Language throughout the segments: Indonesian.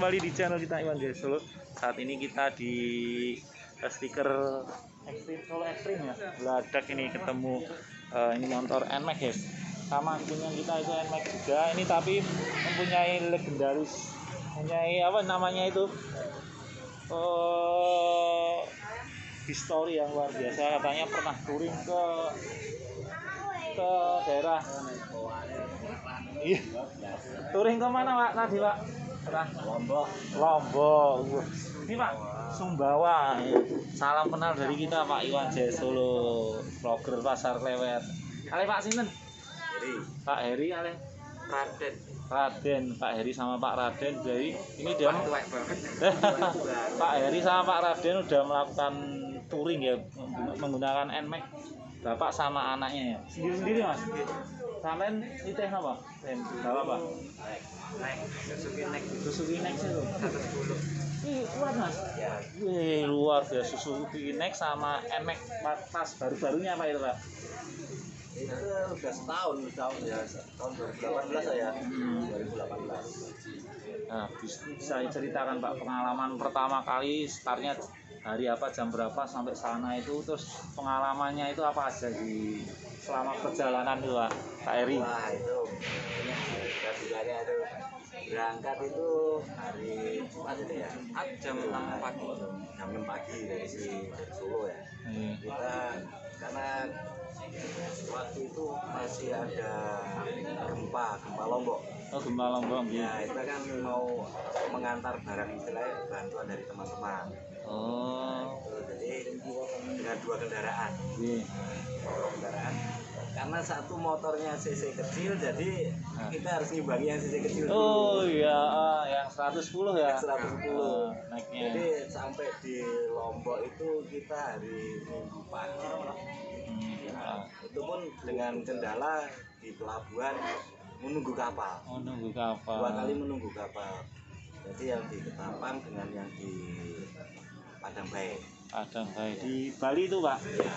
kembali di channel kita Iwan Jaya Solo. Saat ini kita di stiker Extreme Solo Extreme ya. Beladak ini ketemu ini motor NMAX ya. Sama punya kita itu NMAX juga. Ini tapi mempunyai legendaris, mempunyai apa namanya itu? History yang luar biasa. Katanya pernah touring ke daerah. Iya. Touring ke mana Pak tadi Pak? Lombok. Ini Pak Sumbawa. Salam kenal dari kita Pak Iwan Jaya Solo, vlogger pasar Klewet. Ale Pak sinten? Heri. Pak Heri ale. Raden, Pak Heri sama Pak Raden. Jadi ini dia Pak Heri sama Pak Raden udah melakukan touring ya menggunakan NMAX. Bapak sama anaknya ya. Sendiri Mas. Sampean itu apa? Bawa apa? Suzuki Next itu. 110. Ih, kuat Mas. Ya. Wih, luar biasa Suzuki Next sama NMAX pas baru-barunya apa itu, Pak? Itu udah setahun ya, tahun 2018 ya. 2018. Nah, bisa ceritakan Pak pengalaman pertama kali startnya hari apa, jam berapa sampai sana itu, terus pengalamannya itu apa aja di selama perjalanan itu Pak Eri? Wah itu bilangnya itu berangkat itu hari Jumat itu ya, jam 6 pagi. Jam 6 pagi dari Solo ya. Kita karena waktu itu masih ada gempa Lombok. Oh, gempa Lombok. Ya, kita kan mau mengantar barang istilahnya bantuan dari teman-teman. Oh. Jadi dengan 2 kendaraan. Iya. Kendaraan. Karena satu motornya cc kecil, jadi kita harus ngimbangi yang cc kecil dulu. Oh iya, yang 110 ya. Yang 110. Naiknya. Jadi sampai di Lombok itu kita hari Minggu pagi. Nah, itu pun dengan kendala di pelabuhan menunggu kapal. Menunggu kapal. 2 kali menunggu kapal. Jadi yang di Ketapang dengan yang di Padang Bae. Padang Bae di Bali itu Pak. Ya.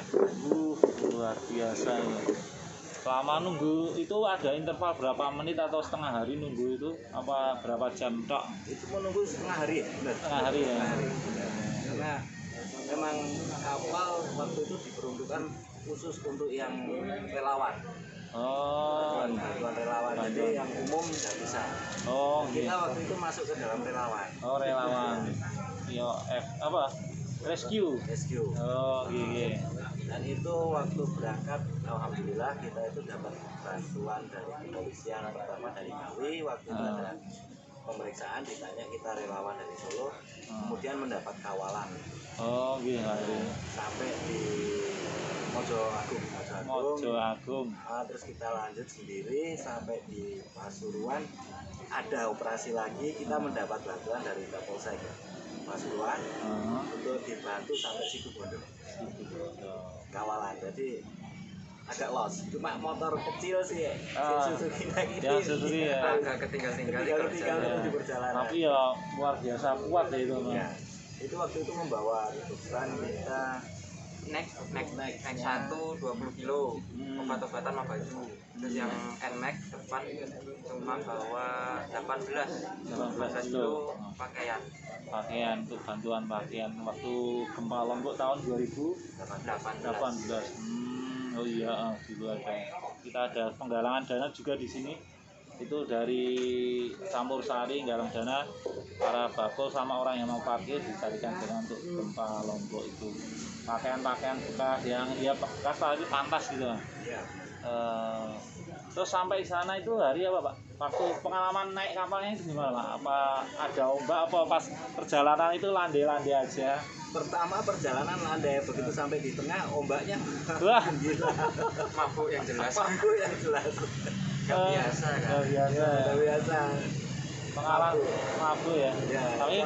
Luar biasa ya. Selama nunggu itu ada interval berapa menit atau setengah hari nunggu itu? Apa berapa jam tok? Itu menunggu setengah hari, benar. Setengah hari ya. Setengah hari, benar. Karena memang kapal waktu itu diperuntukkan khusus untuk yang relawan. Oh, bantuan relawan. Jadi yang umum nggak bisa. Oh, kita waktu itu masuk ke dalam relawan. Oh, relawan. Yo, apa? Rescue. Oh, iya. Dan itu waktu berangkat, alhamdulillah kita itu dapat bantuan dari kepolisian, pertama dari Ngawi. Waktu itu ada pemeriksaan, ditanya kita relawan dari Solo, kemudian mendapat kawalan. Oh, iya. Sampai di Mojo Agung. Terus kita lanjut sendiri sampai di Pasuruan, ada operasi lagi, kita mendapat bantuan dari Kapolsek Pasuruan untuk dibantu sampai Situbondo. Kawalan, jadi agak lost. Cuma motor kecil sih, Suzuki Next ini. Suzuki ya. Agak ketinggal di perjalanan. Tapi ya luar biasa kuat ya itu. Ya, itu waktu itu membawa beban kita Next 1 20 kilo obat-obatan sama baju. Terus yang NMAX depan cuma bawa 18 kilo pakaian untuk bantuan pakaian waktu gempa Lombok tahun 2018. Oh iya, dulu ada. Kita ada penggalangan dana juga di sini. Itu dari Campur Sari galang dana, para bakul sama orang yang mau parkir dicarikan dana untuk gempa Lombok itu. Pakaian bekas yang dia bekas tapi pantas gitu. Iya. Terus sampai sana itu hari apa Pak? Waktu pengalaman naik kapalnya itu gimana Pak? Apa ada ombak apa pas perjalanan itu landai-landai aja? Pertama perjalanan landai, begitu sampai di tengah ombaknya wah gila. Mabuk yang jelas. Gak biasa kan? Gak biasa. Pengalaman mabuk ya. Tapi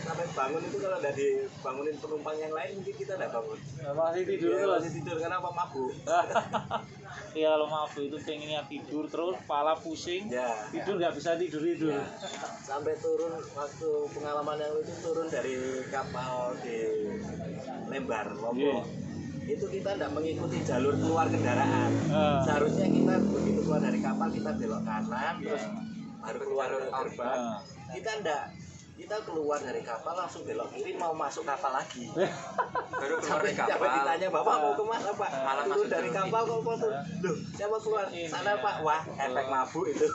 sampai bangun itu kalau udah dibangunin penumpang yang lain mungkin kita udah bangun. Masih tidur terus. Masih tidur karena apa, mabuk. Iya, kalau mabuk itu pengennya tidur terus, kepala pusing. Ya. Tidur nggak bisa tidur. Ya. Sampai turun waktu pengalaman yang itu turun dari kapal di Lembar Lombok. Itu kita tidak mengikuti jalur keluar kendaraan. Seharusnya kita begitu keluar dari kapal kita belok kanan terus baru keluar gerbang. Kita enggak. kita keluar dari kapal langsung belok kiri mau masuk kapal lagi. Baru keluar dari kapal. Sampai ditanya bapak mau kemana pak? Malah Turun masuk dari dulu. kapal kok mau turun? Loh siapa keluar? Sana pak. Wah efek mabuk itu.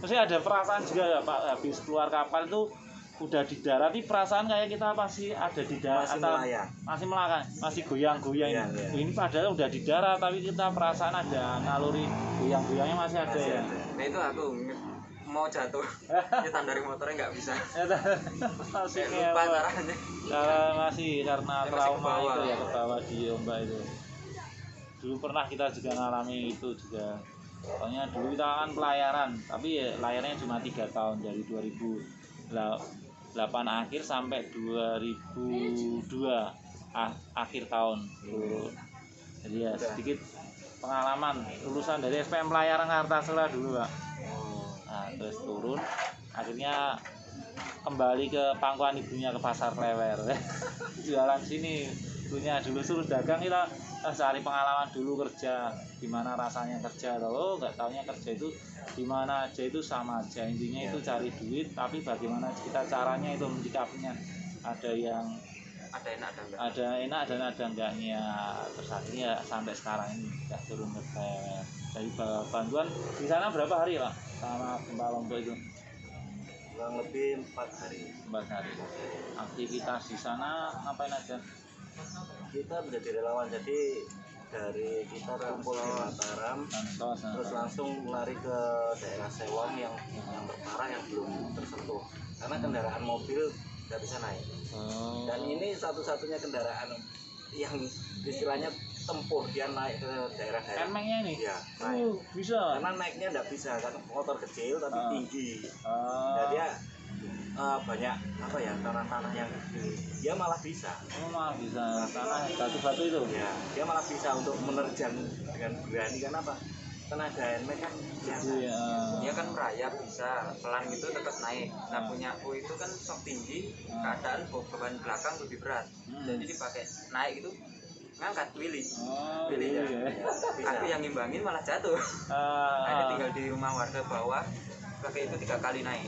Mesti ada perasaan juga ya Pak, habis keluar kapal itu udah di darat, ini perasaan kayak kita pasti ada di darat Masih atau melayang. masih melangkah, masih goyang-goyang Iya, ini. iya. Ini padahal udah di darat tapi kita perasaan ada naluri goyang-goyangnya masih ada Masih ya. ada. Nah itu aku mau jatuh, nyetam dari motornya nggak bisa. Masih Kayak lupa caranya. masih karena Ya, masih trauma ke bawah. itu ya ke bawah di ombak itu. Dulu pernah kita juga ngalami itu juga. Pokoknya dulu kita kan pelayaran, tapi ya layarnya cuma 3 tahun dari 2008 akhir sampai 2002 akhir tahun. Jadi ya sedikit pengalaman lulusan dari SPM Pelayaran Kartasura dulu Pak. Nah, terus turun, akhirnya kembali ke pangkuan ibunya ke Pasar Klewer. Jualan sini, punya dulu suruh dagang kita cari pengalaman dulu kerja, gimana rasanya kerja. Loh, nggak taunya kerja itu gimana aja itu sama aja. Intinya itu cari duit, tapi bagaimana kita caranya itu menyikapinya. Ada yang Ada enak ada enggak. ada enak dan ada enggaknya. Terus akhirnya sampai sekarang ini sudah turun ke Klewer. Dari bantuan di sana berapa hari Pak sama gempa Lombok itu? Kurang lebih 4 hari. 4 hari. Aktivitas di sana ngapain aja? Kita menjadi relawan, jadi dari kita kumpul di Mataram terus langsung lari ke daerah Sewang yang terparah yang belum tersentuh karena kendaraan mobil nggak bisa naik. Dan ini satu-satunya kendaraan yang istilahnya tempuh dia naik ke daerah-daerah. Nmax-nya ini? Iya, naik. Bisa. Karena naiknya nggak bisa kan motor kecil tapi tinggi. Dan dia banyak apa ya tanah-tanah yang dia malah bisa. Malah bisa tanah batu-batu itu. Ya, dia malah bisa untuk menerjang dengan berani kan apa? Tenaga NMAX kan biasa. Dia kan merayap bisa pelan gitu tetap naik. Nah punya aku itu kan sok tinggi, keadaan beban belakang lebih berat. Jadi dipakai naik itu ngangkat Willy. Willy ya. Aku yang ngimbangin malah jatuh. Akhirnya tinggal di rumah warga bawah. Pakai itu 3 kali naik.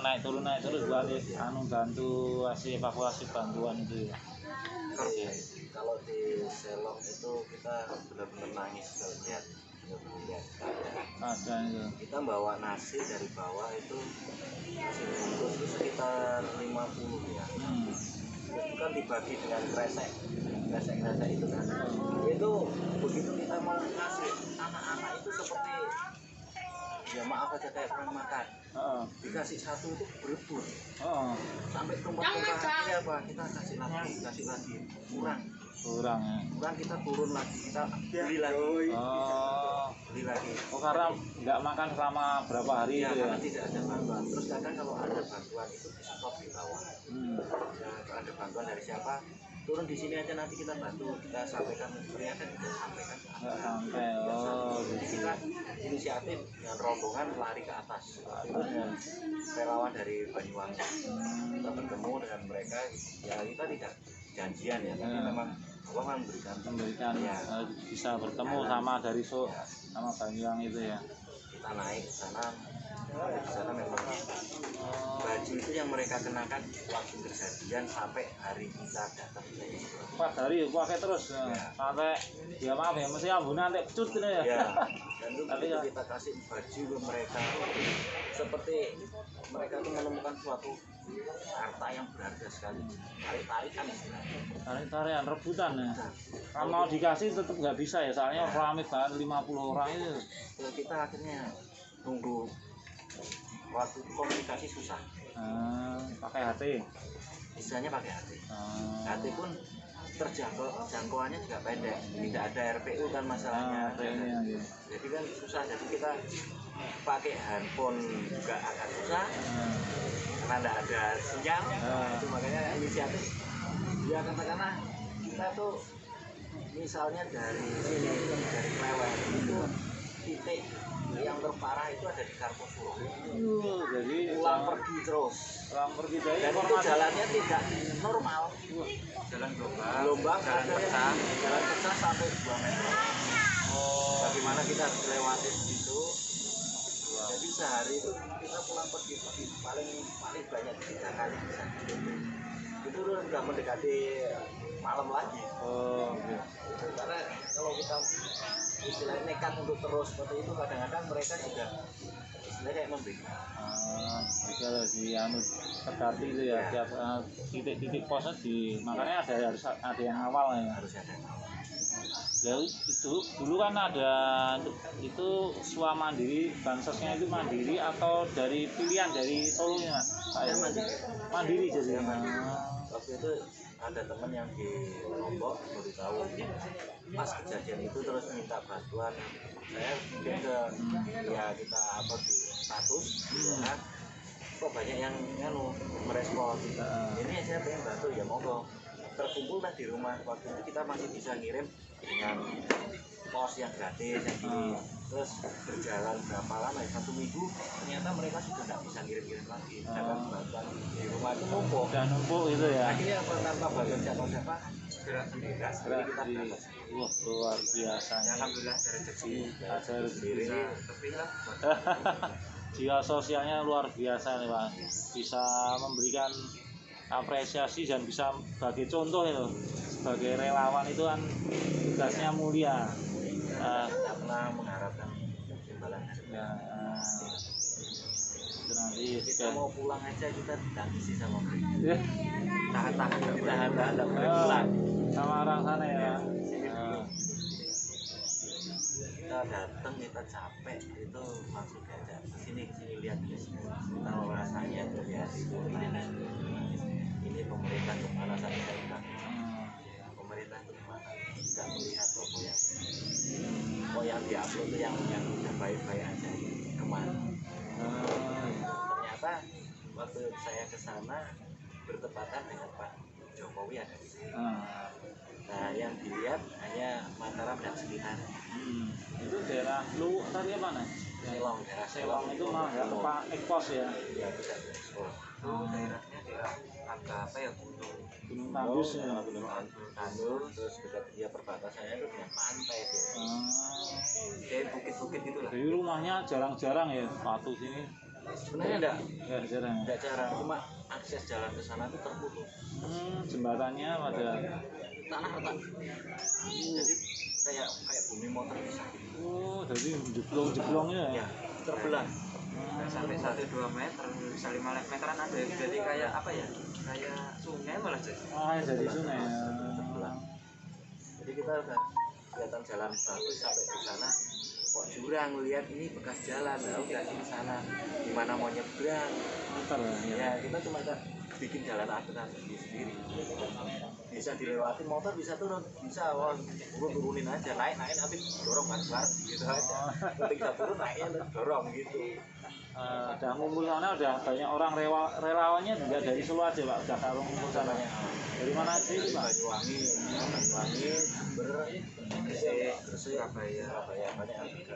Naik turun buat bantu evakuasi bantuan itu ya. Kalau di Selong itu kita benar-benar nangis kalau lihat. Ada itu. Kita bawa nasi dari bawah itu nasi bungkus itu sekitar 50 ya. Itu kan dibagi dengan kresek itu kan. Itu begitu kita mau ngasih anak-anak itu seperti ya maaf aja kayak orang makan. Dikasih satu itu berebut. Sampai tumpah-tumpah ya Pak, kita kasih lagi kurang ya. Kurang kita turun lagi, kita beli lagi. Beli lagi. Karena nggak makan selama berapa hari Ya, itu ya. karena tidak ada bantuan. Terus kadang kalau ada bantuan itu di stop di bawah. Ya, kalau ada bantuan dari siapa? Turun di sini aja nanti kita bantu, kita sampaikan, ternyata kita sampaikan. Nggak sampai. Jadi kita inisiatif dengan rombongan lari ke atas. Itu dengan relawan dari Banyuwangi. Kita bertemu dengan mereka, ya kita tidak janjian ya, tapi memang Allah memberikan ya, bisa bertemu sama dari sama Banyuwangi itu ya. kita naik ke sana. Di sana memang baju itu yang mereka kenakan waktu kejadian sampai hari kita datang. 4 hari pakai terus sampai ya maaf ya mesti ambunan nanti pecut gitu ya. Dan itu kita kasih baju ke mereka seperti mereka itu menemukan suatu harta yang berharga sekali. Tarik-tarikan istilahnya. Tarik-tarikan rebutan ya. Kalau mau dikasih tetap nggak bisa ya soalnya ramai banget 50 orang itu. Terus kita akhirnya tunggu waktu itu komunikasi susah. Pakai HT. Istilahnya pakai HT. HT pun jangkauannya juga pendek. Tidak ada RPU kan masalahnya. Jadi kan susah. Jadi kita pakai handphone juga agak susah. Karena tidak ada sinyal. Itu makanya inisiatif. Ya katakanlah kita tuh misalnya dari sini dari Klewer itu titik yang terparah itu ada di Kartosuro. Jadi pulang pergi terus. Dan itu jalannya tidak normal. Jalan Gelombang jalan pecah sampai 2 meter. Bagaimana kita harus lewati itu? Jadi sehari itu kita pulang pergi paling paling banyak 3 kali bisa. Itu udah mendekati malam lagi. Oh, oke. Karena kalau kita istilahnya nekat untuk terus seperti itu, kadang-kadang mereka juga istilahnya kayak memberikan. Itu di anu terganti itu ya, tiap titik-titik posnya makanya harus ada yang awal ya. Harus ada. Ya itu dulu kan ada itu Swa Mandiri, bansosnya itu mandiri atau dari pilihan dari Solonya, Pak? Ya, mandiri. Mandiri jadi. Waktu itu ada teman yang di Lombok baru tahu pas kejadian itu, terus minta bantuan. Saya mungkin ke ya kita apa di status ya, kok banyak yang merespon. Ini saya pengen bantu, ya monggo. Terkumpul lah di rumah. Waktu itu kita masih bisa ngirim dengan pos yang gratis yang gini. Terus berjalan berapa lama ya, 1 minggu, ternyata mereka sudah nggak bisa ngirim-ngirim lagi. Sedangkan bantuan di rumah itu numpuk. Udah numpuk itu ya. Akhirnya apa, tanpa bantuan siapa-siapa gerak sendiri. Gerak sendiri. Wah, luar biasa. Alhamdulillah ada rezeki. Ada rezeki. Lebih lah. Jiwa sosialnya luar biasa nih Pak. Bisa memberikan apresiasi dan bisa sebagai contoh itu, sebagai relawan itu kan tugasnya mulia. Tidak pernah mengharapkan imbalan. Ya, itu nanti Kita mau pulang aja kita ditangisi sama mereka. Tahan-tahan. Ditahan-tahan, tidak boleh pulang. Sama orang sana ya. Kita datang, kita capek, itu langsung diajak kesini lihat kita rasanya tuh ya itu ini pemerintah kemana saya bilang, pemerintah kemana, nggak melihat toko yang diupload tuh yang udah baik-baik aja kemana. Ternyata waktu saya ke sana bertepatan dengan Pak Jokowi ada di sini. Nah, yang dilihat hanya Mataram dan sekitar. Itu daerah lu tadi apa nih? Selong, daerah Selong itu mah ya tempat ekspos ya. Ya, tidak ekspor. Daerahnya daerah agak apa ya, Gunung Tandus ya. Gunung Tandus, terus dekat dia perbatasannya itu dengan pantai dia. kayak bukit-bukit gitu lah. Jadi rumahnya jarang-jarang ya sepatu sini. Sebenarnya enggak Jarang. jarang, cuma akses jalan ke sana itu terputus. Jembatannya pada Tanah retak. Jadi kayak bumi motor bisa gitu. oh, jadi jeblong-jeblongnya ya. Ya, terbelah. Nggak sampai 1-2 meter, bisa 5 meteran ada ya. Jadi kayak apa ya? Kayak sungai malah jadi. Jadi sungai ya. Terbelah. Jadi kita udah kelihatan jalan bagus sampai di sana. Kok jurang, lihat ini bekas jalan, nah udah di sana. Gimana mau nyebrang? Muter ya. Ya, kita cuma bikin jalan alternatif sendiri. Bisa dilewati motor, bisa turun, bisa turunin aja, naik nanti dorong bareng gitu aja. Nanti kita turun naiknya dorong gitu. Udah ngumpul sana, udah banyak orang relawannya juga dari Solo aja Pak, udah kalau ngumpul sana. Dari mana aja itu Pak? Banyuwangi, Jember, Gresik, Surabaya banyak juga.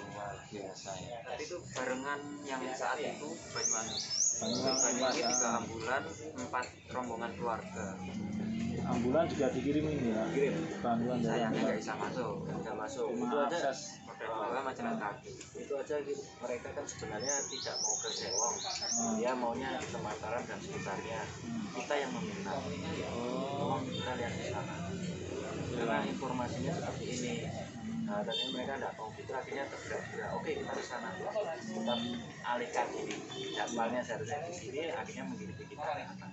Luar biasa ya. Tapi itu barengan yang saat itu Banyuwangi. Banyuwangi 3 ambulan, 4 rombongan keluarga. Ambulan juga dikirimin ya. Kirim. Bantuan dari Sayangnya nggak bisa masuk. Nggak masuk. Cuma Itu aja. akses. Roda 2 sama jalan kaki. Itu aja gitu. Mereka kan sebenarnya tidak mau ke Selong. Dia maunya ke Mataram dan sekitarnya. Kita yang meminta. Tolong kita lihat di sana. Karena informasinya seperti ini. Nah, dan ini mereka tidak mau gitu, akhirnya tergerak-gerak. Oke, kita ke sana. Kita alihkan ini. Jadwalnya seharusnya di sini, akhirnya mengikuti kita ke atas.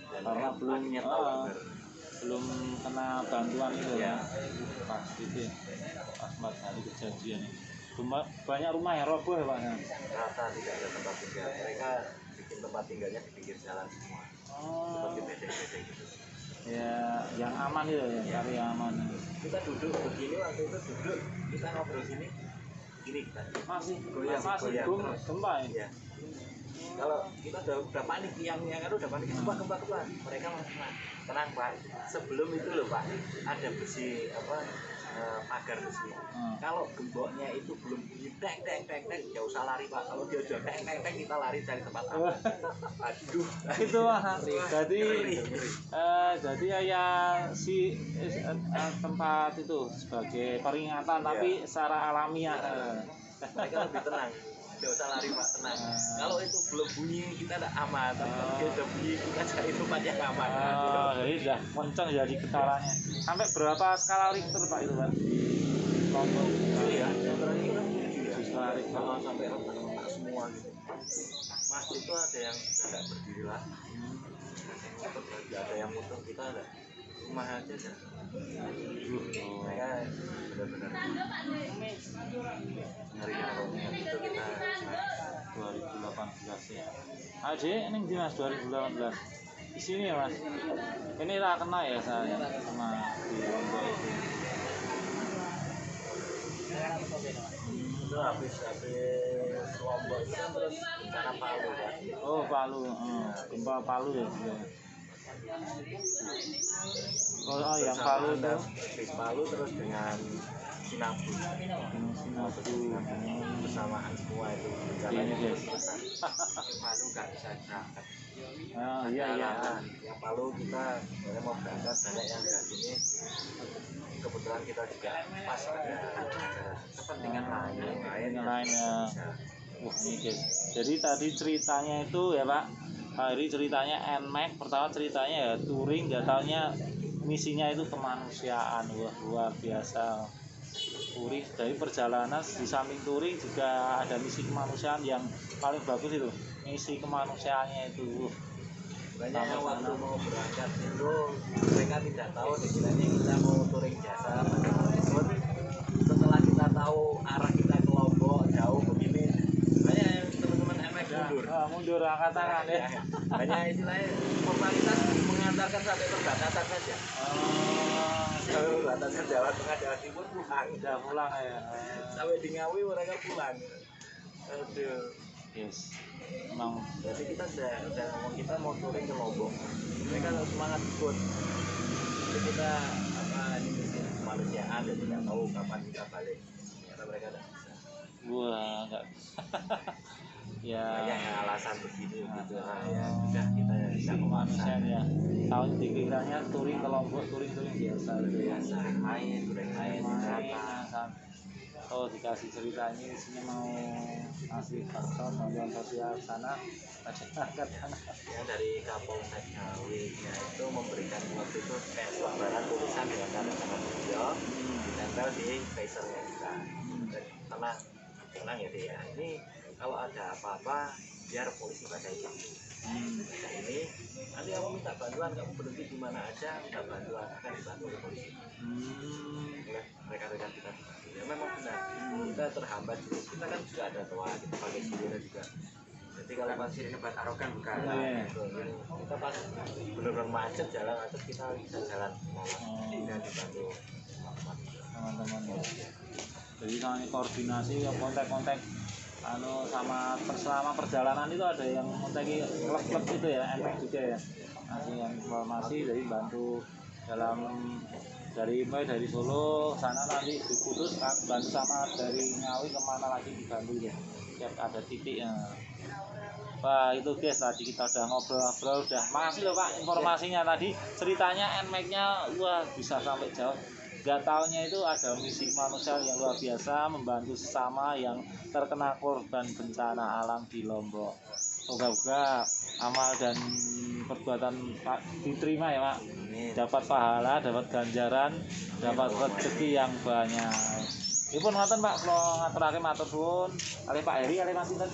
Dan Karena akhirnya tahu belum kena bantuan itu ya. Pas itu ya. Pas kali kejadian ini. Banyak rumah yang roboh ya Pak. Rata tidak ada tempat tinggal. Mereka bikin tempat tinggalnya di pinggir jalan semua. Seperti bedeng-bedeng gitu. Ya, yang aman itu ya, cari yang aman. Kita duduk begini, waktu itu duduk, kita ngobrol sini, gini kita. Masih Goyang. gempa ya. Ya. Kalau kita udah panik, yang kan udah panik, gempa. Mereka masih tenang Pak. Sebelum itu loh Pak, ada besi pagar besi. Kalau gemboknya itu belum bunyi tek, ya usah lari Pak. Kalau dia udah tek, kita lari cari tempat aman. Aduh, Itu mah. Jadi ya si tempat itu sebagai peringatan tapi secara alamiah mereka lebih tenang. Tidak usah lari Pak, tenang. Kalau itu belum bunyi kita tidak aman, tapi kalau dia sudah bunyi kita cari tempat yang aman. Jadi udah kenceng jadi getarannya. Sampai berapa skala Richter Pak itu Pak? Lombok Ya, yang terakhir kan 7 ya. skala Richter. Kalau sampai retak semua gitu. Masjid itu ada yang sudah tidak berdiri lah. Ada yang muter kita ada. Rumah aja dah. Mereka benar-benar ngeri kalau ingat itu kita 2018 ya. Aja ini di Mas 2018. Di sini ya Mas. Ini tak kena ya saya sama di Lombok itu. itu habis Lombok itu kan terus bencana Palu kan. Oh Palu, gempa Palu ya. Oh yang Palu itu. Habis Palu terus dengan Sinabu. Bersamaan semua itu bencananya terus besar. Palu nggak bisa berangkat. Iya. Yang Palu kita sebenarnya mau berangkat, banyak yang nggak sini. Kebetulan kita juga pas ada Kepentingan lain. Yang lain ya. Wah ini guys. Jadi tadi ceritanya itu ya Pak. Hari ceritanya NMAX, pertama ceritanya ya touring, nggak taunya misinya itu kemanusiaan. Wah luar biasa. Touring dari perjalanan di samping touring juga ada misi kemanusiaan yang paling bagus itu. Misi kemanusiaannya itu. banyak yang waktu mau berangkat itu mereka tidak tahu dikiranya kita mau touring jasa bagaimanapun. Setelah kita tahu arah kita ke Lombok jauh begini, banyak yang teman-teman MX mundur angkat tangan ya. banyak istilahnya formalitas mengantarkan sampai perbatasan saja. Sampai perbatasan Jawa Tengah Jawa Timur pulang, Udah pulang ya. sampai di Ngawi mereka pulang. Aduh. Yes. Emang Jadi kita udah ngomong kita mau touring ke Lombok, mereka harus semangat ikut. Jadi kita ini misi kemanusiaan dan tidak tahu kapan kita balik. Ternyata mereka tidak bisa. gua enggak. Ya. Banyak yang alasan begini gitu. Ya sudah kita bisa Kemanusiaan memaksa. ya. Tahun dikiranya touring ke Lombok, touring biasa gitu ya. Biasa main, Main wisata. kan. Oh dikasih ceritanya isinya mau ngasih faktor bantuan sosial sana masyarakat sana. Yang dari Kapolsek Ngawi ya itu memberikan waktu itu kayak lembaran tulisan dengan tanda tangan beliau ditempel di facernya kita. Dan tenang ya dia. Ini kalau ada apa-apa biar polisi baca ini. Baca ini nanti kamu minta bantuan, kamu berhenti di mana aja minta bantuan akan dibantu oleh polisi. Oleh rekan-rekan kita. Ya memang benar. Kita terhambat juga. Kita kan juga ada toa, kita pakai sirine juga. Jadi kalau Kalau masih ini buat arogan bukan. Iya. kita pas benar-benar macet jalan macet kita bisa jalan tidak dibantu Teman-teman ya. Jadi sama koordinasi kontak-kontak sama selama perjalanan itu ada yang kontaki klub-klub itu ya, MX juga ya. Ngasih informasi jadi bantu dalam dari Solo sana nanti diputus kan bantu sama dari Ngawi kemana lagi dibantu ya. Tiap ada titiknya. Wah itu guys tadi kita udah ngobrol-ngobrol udah makasih loh Pak informasinya tadi ceritanya NMAX-nya wah bisa sampai jauh. Gak taunya itu ada misi manusia yang luar biasa membantu sesama yang terkena korban bencana alam di Lombok. Moga-moga amal dan perbuatan Pak diterima ya Pak. Dapat pahala, dapat ganjaran, dapat rezeki yang banyak. Ini pun ngoten Pak, kalau ngaturake matur suwun kali Pak Heri, kali Mas Sinten?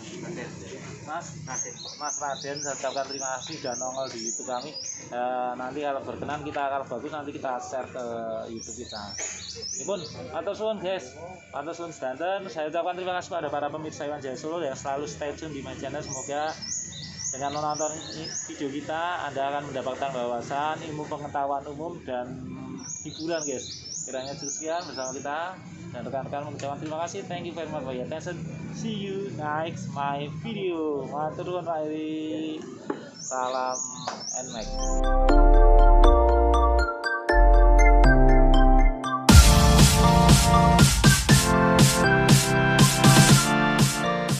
Mas Raden, saya ucapkan terima kasih sudah nongol di YouTube kami. Nanti kalau berkenan kalau bagus nanti kita share ke YouTube kita. Ini pun matur suwun guys, matur suwun sedanten. Saya ucapkan terima kasih pada para pemirsa Iwan Jaya Solo yang selalu stay tune di my channel. Semoga dengan menonton video kita Anda akan mendapatkan wawasan, ilmu pengetahuan umum dan hiburan guys. Kiranya cukup sekian bersama kita dan rekan-rekan mengucapkan terima kasih. Thank you very much for your attention. See you next my video. Matur nuwun Pak Heri. Salam NMAX.